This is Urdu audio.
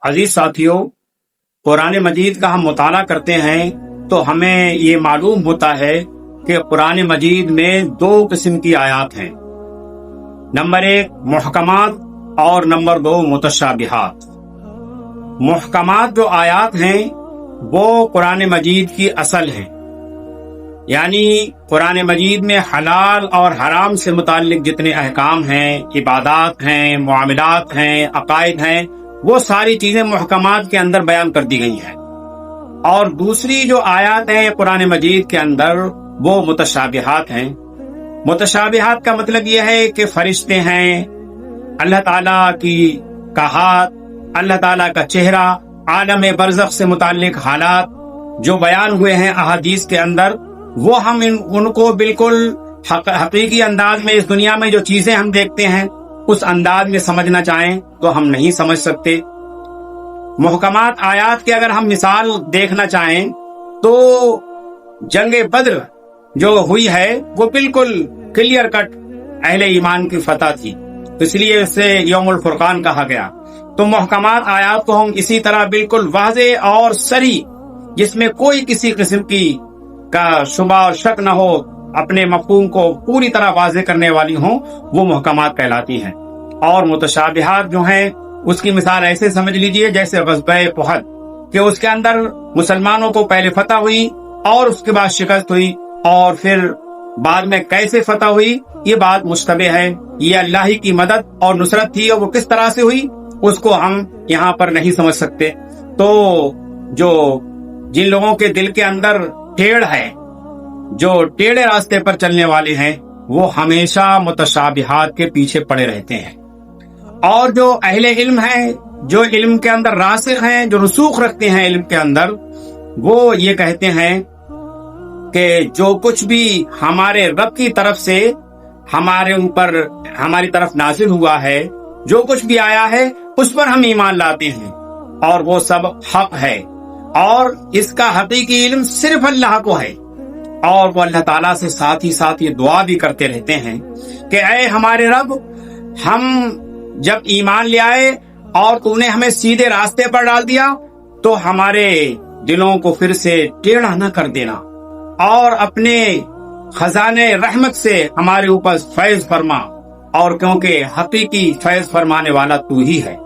عزیز ساتھیوں، قرآن مجید کا ہم مطالعہ کرتے ہیں تو ہمیں یہ معلوم ہوتا ہے کہ قرآن مجید میں 2 قسم کی آیات ہیں۔ نمبر 1 محکمات اور نمبر 2 متشابہات۔ محکمات جو آیات ہیں وہ قرآن مجید کی اصل ہیں، یعنی قرآن مجید میں حلال اور حرام سے متعلق جتنے احکام ہیں، عبادات ہیں، معاملات ہیں، عقائد ہیں، وہ ساری چیزیں محکمات کے اندر بیان کر دی گئی ہیں۔ اور دوسری جو آیات ہیں قرآن مجید کے اندر وہ متشابہات ہیں۔ متشابہات کا مطلب یہ ہے کہ فرشتے ہیں، اللہ تعالیٰ کی ہاتھ، اللہ تعالیٰ کا چہرہ، عالم برزخ سے متعلق حالات جو بیان ہوئے ہیں احادیث کے اندر، وہ ہم ان کو بالکل حقیقی انداز میں اس دنیا میں جو چیزیں ہم دیکھتے ہیں اس انداز میں سمجھنا چاہیں تو ہم نہیں سمجھ سکتے۔ محکمات آیات کے اگر ہم مثال دیکھنا چاہیں تو جنگ بدر جو ہوئی ہے وہ بالکل کلیئر کٹ اہل ایمان کی فتح تھی، اس لیے اسے یوم الفرقان کہا گیا۔ تو محکمات آیات کو ہم اسی طرح بالکل واضح اور صریح، جس میں کوئی کسی قسم کی کا شبہ اور شک نہ ہو، اپنے مفہوم کو پوری طرح واضح کرنے والی ہوں، وہ محکمات کہلاتی ہیں۔ اور متشابہات جو ہیں اس کی مثال ایسے سمجھ لیجئے جیسے غزوہ احد، کہ اس کے اندر مسلمانوں کو پہلے فتح ہوئی اور اس کے بعد شکست ہوئی، اور پھر بعد میں کیسے فتح ہوئی یہ بات مشتبہ ہے۔ یہ اللہ ہی کی مدد اور نصرت تھی، اور وہ کس طرح سے ہوئی اس کو ہم یہاں پر نہیں سمجھ سکتے۔ تو جن لوگوں کے دل کے اندر ٹیڑھ ہے، جو ٹیڑھے راستے پر چلنے والے ہیں، وہ ہمیشہ متشابہات کے پیچھے پڑے رہتے ہیں۔ اور جو اہل علم ہیں، جو علم کے اندر راسخ ہیں، جو رسوخ رکھتے ہیں علم کے اندر، وہ یہ کہتے ہیں کہ جو کچھ بھی ہمارے رب کی طرف سے ہمارے اوپر ہماری طرف نازل ہوا ہے، جو کچھ بھی آیا ہے اس پر ہم ایمان لاتے ہیں، اور وہ سب حق ہے، اور اس کا حقیقی علم صرف اللہ کو ہے۔ اور وہ اللہ تعالیٰ سے ساتھ ہی ساتھ یہ دعا بھی کرتے رہتے ہیں کہ اے ہمارے رب، ہم جب ایمان لے آئے اور تو نے ہمیں سیدھے راستے پر ڈال دیا تو ہمارے دلوں کو پھر سے ٹیڑھا نہ کر دینا، اور اپنے خزانے رحمت سے ہمارے اوپر فیض فرما، اور کیونکہ حقیقی فیض فرمانے والا تو ہی ہے۔